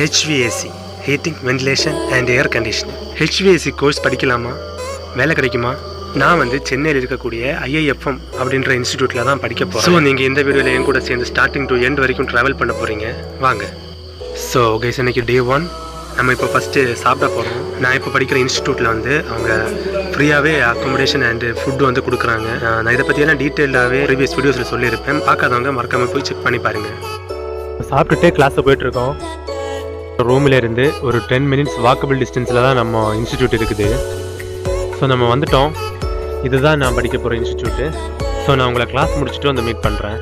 HVAC heating ventilation and air conditioning. HVAC course படிக்கலாமா, வேலை கிடைக்குமா? நான் வந்து சென்னையில் இருக்கக்கூடிய IIFM அப்படின்ற இன்ஸ்டிடியூட்டில் தான் படிக்க போகிறேன். ஸோ நீங்கள் இந்த வீடியோவில் என் கூட சேர்ந்து ஸ்டார்டிங் டு எண்ட் வரைக்கும் ட்ராவல் பண்ண போகிறீங்க. வாங்க. ஸோ கைஸ், இன்னைக்கு டே 1. நம்ம இப்போ ஃபஸ்ட்டு சாப்பிட போகிறோம். நான் இப்போ படிக்கிற இன்ஸ்டிடியூட்டில் வந்து அவங்க ஃப்ரீயாகவே அக்காமடேஷன் அண்டு ஃபுட்டு வந்து கொடுக்குறாங்க. நான் இதை பற்றியெல்லாம் டீட்டெயிலாகவே ப்ரீவியஸ் வீடியோஸில் சொல்லியிருப்பேன். பார்க்காதவங்க மறக்காமல் போய் செக் பண்ணி பாருங்கள். சாப்பிட்டுட்டே கிளாஸில் போயிட்டுருக்கோம். ரூமில் இருந்து ஒரு 10 minutes வாக்கபிள் டிஸ்டன்ஸில் தான் நம்ம இன்ஸ்டிடியூட் இருக்குது. ஸோ நம்ம வந்துட்டோம். இதுதான் நான் படிக்க போகிற இன்ஸ்டிடியூட்டு. ஸோ நான் உங்களை கிளாஸ் முடிச்சுட்டு வந்து மீட் பண்ணுறேன்.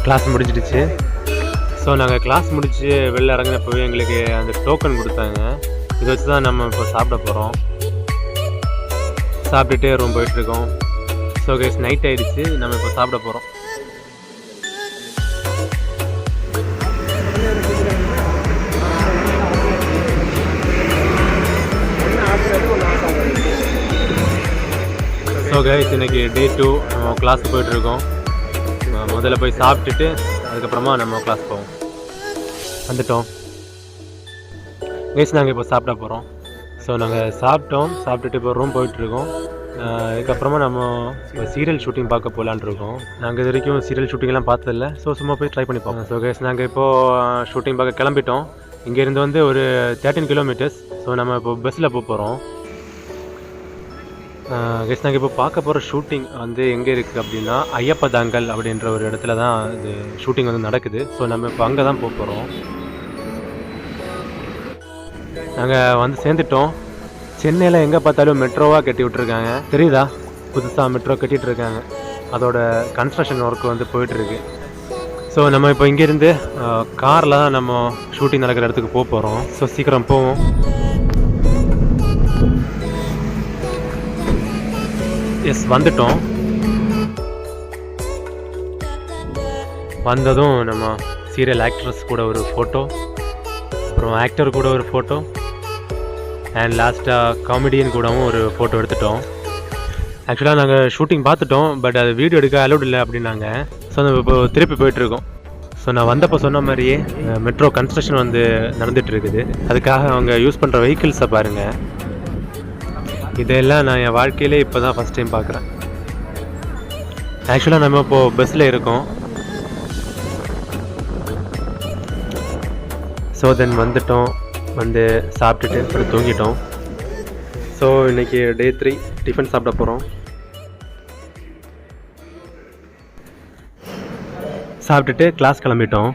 கிளாஸ் முடிஞ்சிடுச்சு. ஸோ நாங்கள் கிளாஸ் முடித்து வெளில இறங்கினப்போவே எங்களுக்கு அந்த டோக்கன் கொடுத்தாங்க. இதை வச்சு தான் நம்ம இப்போ சாப்பிட போகிறோம். சாப்பிட்டுட்டே ரூம் போயிட்டுருக்கோம். ஸோ கைஸ், நைட் ஆகிடுச்சு. நம்ம இப்போ சாப்பிட போகிறோம். ஸோ கைஸ், இன்றைக்கி டே 2 நம்ம கிளாஸ் போயிட்டுருக்கோம். முதல்ல போய் சாப்பிட்டுட்டு அதுக்கப்புறமா நம்ம கிளாஸ் போவோம். வந்துட்டோம் கைஸ், நாங்கள் இப்போ சாப்பிட போகிறோம். ஸோ நாங்கள் சாப்பிட்டுட்டு இப்போ ரூம் போயிட்டுருக்கோம். இதுக்கப்புறமா நம்ம சீரியல் ஷூட்டிங் பார்க்க போகலான்னு இருக்கோம். நாங்கள் இது வரைக்கும் சீரியல் ஷூட்டிங்லாம் பார்த்ததில்ல. ஸோ சும்மா போய் ட்ரை பண்ணி பார்ப்போம். ஸோ கைஸ், நாங்கள் இப்போது ஷூட்டிங் பார்க்க கிளம்பிட்டோம். இங்கேருந்து வந்து ஒரு 13 kilometers. ஸோ நம்ம இப்போ பஸ்ஸில் போகிறோம். கைஸ், நாங்கள் இப்போ பார்க்க போகிற ஷூட்டிங் வந்து எங்கே இருக்குது அப்படின்னா ஐயப்பதாங்கல் அப்படின்ற ஒரு இடத்துல தான் இது ஷூட்டிங் வந்து நடக்குது. ஸோ நம்ம இப்போ அங்கே தான் போகிறோம். நாங்கள் வந்து சேர்ந்துட்டோம். சென்னையில் எங்கே பார்த்தாலும் மெட்ரோவாக கட்டி விட்ருக்காங்க. தெரியுதா? புதுசாக மெட்ரோ கட்டிகிட்டு இருக்காங்க. அதோட கன்ஸ்ட்ரக்ஷன் ஒர்க் வந்து போயிட்டுருக்கு. ஸோ நம்ம இப்போ இங்கேருந்து காரில் தான் நம்ம ஷூட்டிங் நடக்கிற இடத்துக்கு போகிறோம். ஸோ சீக்கிரம் போவோம். எஸ், வந்துட்டோம். வந்ததும் நம்ம சீரியல் ஆக்ட்ரஸ் கூட ஒரு ஃபோட்டோ, அப்புறம் ஆக்டர் கூட ஒரு ஃபோட்டோ, அண்ட் லாஸ்ட்டாக காமெடியன் கூடவும் ஒரு ஃபோட்டோ எடுத்துட்டோம். ஆக்சுவலாக நாங்கள் ஷூட்டிங் பார்த்துட்டோம், பட் அது வீடியோ எடுக்க அலோட் இல்லை அப்படின்னாங்க. ஸோ நம்ம இப்போ திருப்பி போயிட்டுருக்கோம். ஸோ நான் வந்தப்போ சொன்ன மாதிரியே மெட்ரோ கன்ஸ்ட்ரக்ஷன் வந்து நடந்துகிட்ருக்குது. அதுக்காக அவங்க யூஸ் பண்ணுற வெஹிக்கிள்ஸை பாருங்கள். இதெல்லாம் நான் என் வாழ்க்கையிலே இப்போ தான் ஃபஸ்ட் டைம் பார்க்குறேன். ஆக்சுவலாக நம்ம இப்போது பஸ்ஸில் இருக்கோம். ஸோ தென் வந்துட்டோம். வந்து சாப்பிட்டுட்டு அப்புறம் தூங்கிட்டோம். ஸோ இன்றைக்கி டே 3 டிஃபன் சாப்பிட போகிறோம். சாப்பிட்டுட்டு கிளாஸ் கிளம்பிட்டோம்.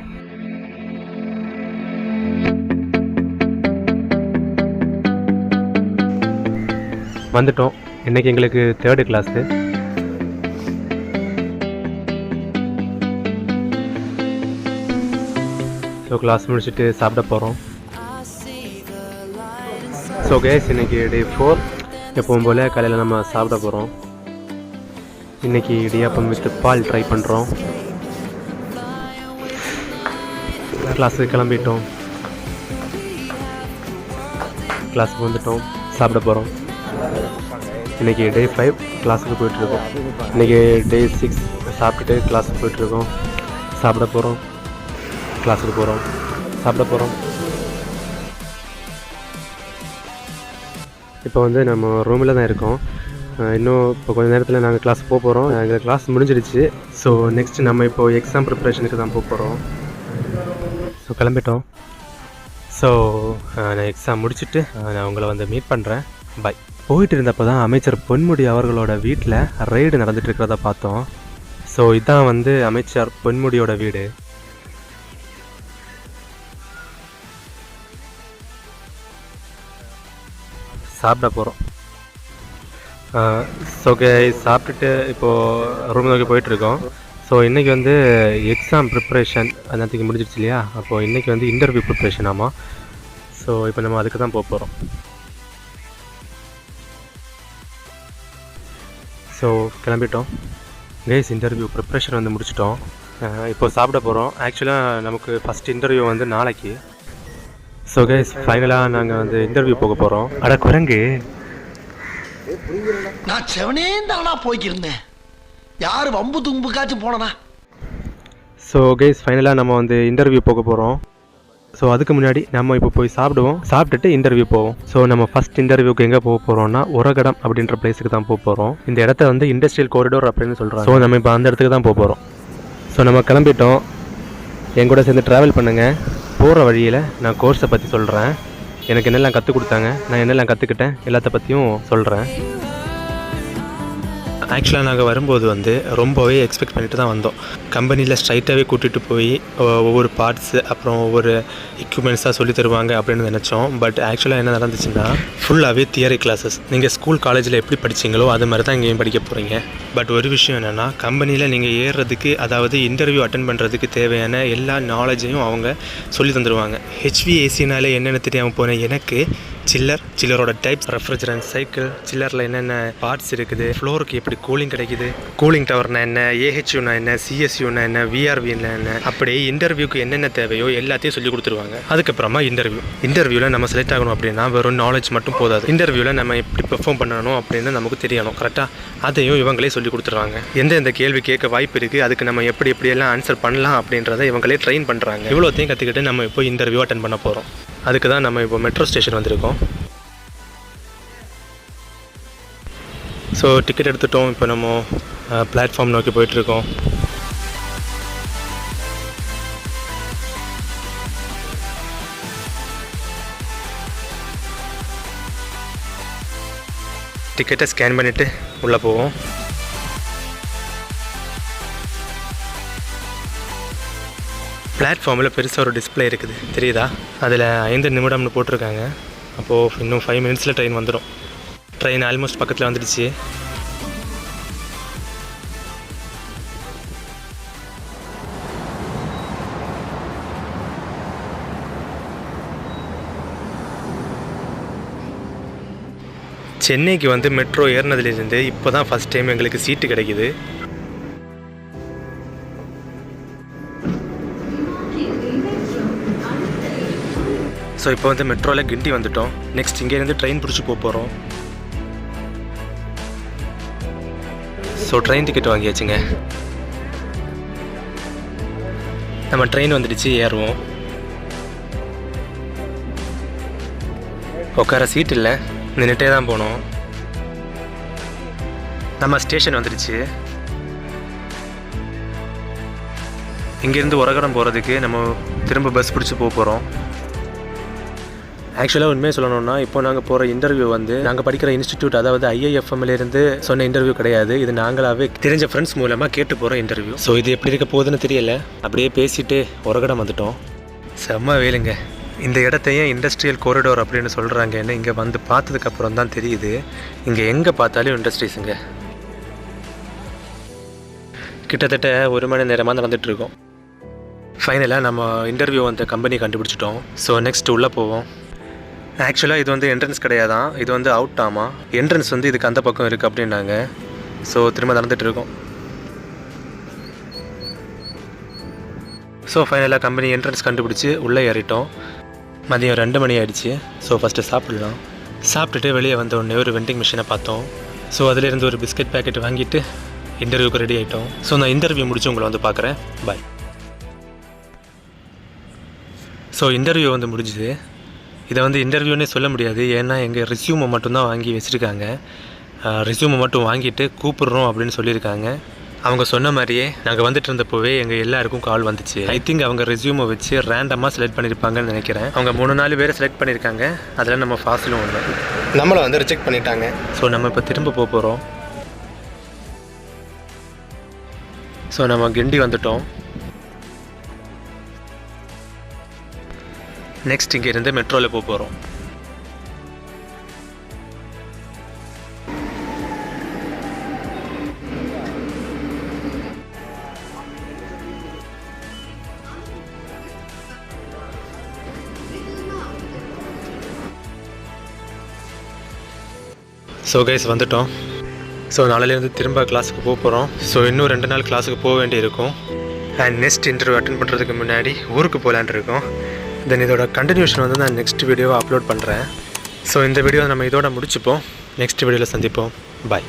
வந்துட்டோம். இன்றைக்கி எங்களுக்கு 3rd கிளாஸு. ஸோ கிளாஸ் முடிச்சுட்டு சாப்பிட போகிறோம். ஸோ கேஸ், இன்றைக்கி டே 4. எப்பவும் போல் காலையில் நம்ம சாப்பிட போகிறோம். இன்றைக்கி இடியாப்பம் வித் பால் ட்ரை பண்ணுறோம். கிளாஸுக்கு கிளம்பிட்டோம். கிளாஸுக்கு வந்துட்டோம். சாப்பிட போகிறோம். இன்றைக்கி டே 5 கிளாஸுக்கு போயிட்டுருக்கோம். இன்றைக்கி டே 6 சாப்பிட்டுட்டு கிளாஸுக்கு போயிட்டுருக்கோம். சாப்பிட போகிறோம். கிளாஸுக்கு போகிறோம். சாப்பிட போகிறோம். இப்போ வந்து நம்ம ரூமில் தான் இருக்கோம். இன்னும் இப்போ கொஞ்சம் நேரத்தில் நாங்கள் கிளாஸ் போகிறோம். எங்கள் கிளாஸ் முடிஞ்சிடுச்சு. ஸோ நெக்ஸ்ட்டு நம்ம இப்போது எக்ஸாம் ப்ரிப்ரேஷனுக்கு தான் போகிறோம். ஸோ கிளம்பிட்டோம். ஸோ நான் எக்ஸாம் முடிச்சுட்டு நான் உங்களை வந்து மீட் பண்ணுறேன். பை. போயிட்டு இருந்தப்போ தான் அமைச்சர் பொன்முடி அவர்களோட வீட்டில் ரெய்டு நடந்துட்டு இருக்கிறத பார்த்தோம். ஸோ இதுதான் வந்து அமைச்சர் பொன்முடியோட வீடு. சாப்பிட போகிறோம். ஸோ சாப்பிட்டுட்டு இப்போது ரூம் நோக்கி போயிட்டுருக்கோம். ஸோ இன்றைக்கி வந்து எக்ஸாம் ப்ரிப்ரேஷன் அன்றைக்கி முடிஞ்சிடுச்சு இல்லையா? அப்போது இன்றைக்கி வந்து இன்டர்வியூ ப்ரிப்ரேஷன். ஆமாம். ஸோ இப்போ நம்ம அதுக்கு தான் போகிறோம். ஸோ கிளம்பிட்டோம் கைஸ். இன்டர்வியூ ப்ரிப்ரேஷன் வந்து முடிச்சிட்டோம். இப்போ சாப்பிட போகிறோம். ஆக்சுவலாக நமக்கு ஃபஸ்ட் இன்டர்வியூ வந்து நாளைக்கு. ஸோ கைஸ் ஃபைனலாக நாங்கள் வந்து இன்டர்வியூ போக போகிறோம். அட குரங்கு, நான் செவனே தானா போய்க்கிருந்தேன். யார் வம்பு தும்புக்காச்சும் போனனா? ஸோ கைஸ் ஃபைனலாக நம்ம வந்து இன்டர்வியூ போக போகிறோம். ஸோ அதுக்கு முன்னாடி நம்ம இப்போ போய் சாப்பிடுவோம், சாப்பிட்டுட்டு இன்டர்வியூ போவோம். ஸோ நம்ம ஃபஸ்ட் இன்டர்வியூக்கு எங்கே போக போகிறோம்னா உரகடம் அப்படின்ற பிளேஸுக்கு தான் போக போகிறோம். இந்த இடத்த வந்து இண்டஸ்ட்ரியல் காரிடோர் அப்படின்னு சொல்கிறாங்க. ஸோ நம்ம இப்போ அந்த இடத்துக்கு தான் போக போகிறோம். ஸோ நம்ம கிளம்பிட்டோம். என் கூட சேர்ந்து ட்ராவல் பண்ணுங்கள். போகிற வழியில் நான் கோர்ஸை பற்றி சொல்கிறேன், எனக்கு என்னெல்லாம் கற்றுக் கொடுத்தாங்க, நான் என்னெல்லாம் கற்றுக்கிட்டேன், எல்லாத்த பற்றியும் சொல்கிறேன். ஆக்சுவலாக நாங்கள் வரும்போது வந்து ரொம்பவே எக்ஸ்பெக்ட் பண்ணிட்டு தான் வந்தோம். கம்பெனியில் ஸ்ட்ரைட்டாகவே கூட்டிகிட்டு போய் ஒவ்வொரு பார்ட்ஸு அப்புறம் ஒவ்வொரு எக்யூப்மெண்ட்ஸாக சொல்லி தருவாங்க அப்படின்னு நினச்சோம். பட் ஆக்சுவலாக என்ன நடந்துச்சுன்னா ஃபுல்லாகவே தியரி கிளாஸஸ். நீங்கள் ஸ்கூல் காலேஜில் எப்படி படிச்சிங்களோ அது மாதிரி தான் இங்கேயும் படிக்க போகிறீங்க. பட் ஒரு விஷயம் என்னென்னா, கம்பெனியில் நீங்கள் ஏறுறதுக்கு, அதாவது இன்டர்வியூ அட்டன் பண்ணுறதுக்கு தேவையான எல்லா நாலேஜையும் அவங்க சொல்லி தந்துடுவாங்க. HVACனாலே என்னென்ன தெரியாமல் போனேன் எனக்கு. சில்லரோட டைப்ஸ், ரெஃப்ரிஜரன்ட், சைக்கிள், சில்லரில் என்னென்ன பார்ட்ஸ் இருக்குது, ஃப்ளோருக்கு எப்படி கூலிங் கிடைக்குது, கூலிங் டவர்னா என்ன, AHUனா என்ன, CSUனா என்ன, VRVனா என்ன, அப்படி இன்டர்வியூக்கு என்னென்ன தேவையோ எல்லாத்தையும் சொல்லி கொடுத்துருவாங்க. அதுக்கப்புறமா இன்டர்வியூவில் நம்ம செலக்ட் ஆகணும் அப்படின்னா வெறும் நாலேஜ் மட்டும் போதாது. இன்டர்வியூவில் நம்ம எப்படி பெர்ஃபார்ம் பண்ணணும் அப்படின்னு நமக்கு தெரியணும். கரெக்டாக அதையும் இவங்களே சொல்லி கொடுத்துருவாங்க. எந்த கேள்வி கேட்க வாய்ப்பு இருக்குது, அதுக்கு நம்ம எப்படியெல்லாம் ஆன்சர் பண்ணலாம் அப்படின்றத இவங்களே ட்ரெயின் பண்ணுறாங்க. இவ்வளோத்தையும் கற்றுக்கிட்டு நம்ம இப்போ இன்டர்வியூ அட்டன் பண்ண போகிறோம். அதுக்கு தான் நம்ம இப்போ மெட்ரோ ஸ்டேஷன் வந்திருக்கோம். ஸோ டிக்கெட் எடுத்துட்டோம். இப்போ நம்ம பிளாட்ஃபார்ம் நோக்கி போயிட்டுருக்கோம். டிக்கெட்டை ஸ்கேன் பண்ணிவிட்டு உள்ளே போவோம். பிளாட்ஃபார்மில் பெருசாக ஒரு டிஸ்பிளே இருக்குது, தெரியுதா? அதில் 5 நிமிடம்னு போட்டிருக்காங்க. அப்போது இன்னும் 5 மினிட்ஸில் ட்ரெயின் வந்துடும். ட்ரெயின் ஆல்மோஸ்ட் பக்கத்தில் வந்துடுச்சு. சென்னைக்கு வந்து மெட்ரோ ஏறினதுலேருந்து இப்போ தான் ஃபஸ்ட் டைம் எங்களுக்கு சீட்டு கிடைக்கிது. ஸோ இப்போ வந்து மெட்ரோவில் கிண்டி வந்துட்டோம். நெக்ஸ்ட் இங்கேருந்து ட்ரெயின் பிடிச்சி போகிறோம். ஸோ ட்ரெயின் டிக்கெட் வாங்கியாச்சுங்க. நம்ம ட்ரெயின் வந்துடுச்சு, ஏறுவோம். உட்கார சீட் இல்லை, நின்றுட்டே தான் போனோம். நம்ம ஸ்டேஷன் வந்துடுச்சு. இங்கேருந்து உரகடம் போகிறதுக்கு நம்ம திரும்ப பஸ் பிடிச்சி போகிறோம். ஆக்சுவலாக உண்மையாக சொல்லணும்னா, இப்போ நாங்கள் போகிற இன்டர்வியூ வந்து நாங்கள் படிக்கிற இன்ஸ்டிடியூட், அதாவது IIFMலேருந்து சொன்ன இன்டர்வியூ கிடையாது. இது நாங்களாகவே தெரிஞ்ச ஃப்ரெண்ட்ஸ் மூலமாக கேட்டு போகிற இன்டர்வியூ. ஸோ இது எப்படி இருக்க போகுதுன்னு தெரியல. அப்படியே பேசிட்டு உரகடம் வந்துட்டோம். செம்ம வேலுங்க. இந்த இடத்தையும் இண்டஸ்ட்ரியல் காரிடோர் அப்படின்னு சொல்கிறாங்கன்னு இங்கே வந்து பார்த்ததுக்கப்புறம் தான் தெரியுது. இங்கே எங்கே பார்த்தாலும் இண்டஸ்ட்ரீஸுங்க. கிட்டத்தட்ட 1 மணி நேரமாக நடந்துகிட்ருக்கோம். ஃபைனலாக நம்ம இன்டர்வியூ வந்த கம்பெனி கண்டுபிடிச்சிட்டோம். ஸோ நெக்ஸ்ட் உள்ளே போவோம். ஆக்சுவலாக இது வந்து என்ட்ரன்ஸ் கிடையாதான், இது வந்து அவுட் ஆமாம். என்ட்ரன்ஸ் வந்து இதுக்கு அந்த பக்கம் இருக்குது அப்படின்னாங்க. ஸோ திரும்ப நடந்துகிட்ருக்கோம். ஸோ ஃபைனலாக கம்பெனி என்ட்ரன்ஸ் கண்டுபிடிச்சி உள்ளே ஏறிட்டோம். மதியம் 2 மணி ஆகிடுச்சு. ஸோ ஃபஸ்ட்டு சாப்பிட்லாம். சாப்பிட்டுட்டு வெளியே வந்த உடனே ஒரு வெண்டிங் மிஷினை பார்த்தோம். ஸோ அதிலேருந்து ஒரு பிஸ்கட் பேக்கெட் வாங்கிட்டு இன்டர்வியூக்கு ரெடி ஆகிட்டோம். ஸோ நான் இன்டர்வியூ முடிச்சு உங்களை வந்து பார்க்குறேன். பாய். ஸோ இன்டர்வியூ வந்து முடிஞ்சுது. இதை வந்து இன்டர்வியூனே சொல்ல முடியாது, ஏன்னா எங்கள் ரெஸ்யூமை மட்டும்தான் வாங்கி வச்சுருக்காங்க. ரெஸ்யூமை மட்டும் வாங்கிட்டு கூப்பிட்றோம் அப்படின்னு சொல்லியிருக்காங்க. அவங்க சொன்ன மாதிரியே நாங்கள் வந்துட்டு இருந்தப்போவே எங்கள் எல்லாருக்கும் கால் வந்துச்சு. ஐ திங்க் அவங்க ரெஸ்யூமை வச்சு ரேண்டமாக செலக்ட் பண்ணியிருப்பாங்கன்னு நினைக்கிறேன். அவங்க 3-4 பேரை செலக்ட் பண்ணியிருக்காங்க. அதில் நம்ம ஃபாஸ்ட்லும் ஒன்று. நம்மளை வந்து ரிஜெக்ட் பண்ணிட்டாங்க. ஸோ நம்ம இப்போ திரும்ப போகிறோம். ஸோ நம்ம கிண்டி வந்துட்டோம். நெக்ஸ்ட் இங்கேருந்து மெட்ரோவில் போகிறோம். ஸோ கைஸ் வந்துட்டோம். ஸோ நாளையிலேருந்து திரும்ப கிளாஸுக்கு போகிறோம். ஸோ இன்னும் 2 நாள் கிளாஸுக்கு போக வேண்டியிருக்கும். அண்ட் நெக்ஸ்ட் இன்டர்வியூ அட்டன் பண்ணுறதுக்கு முன்னாடி ஊருக்கு போகலான் இருக்கோம். தென் இதோட கண்டினியூஷன் வந்து நான் நெக்ஸ்ட் வீடியோவை அப்லோட் பண்ணுறேன். ஸோ இந்த வீடியோ நம்ம இதோட முடிச்சுப்போம். நெக்ஸ்ட் வீடியோவில் சந்திப்போம். பாய்.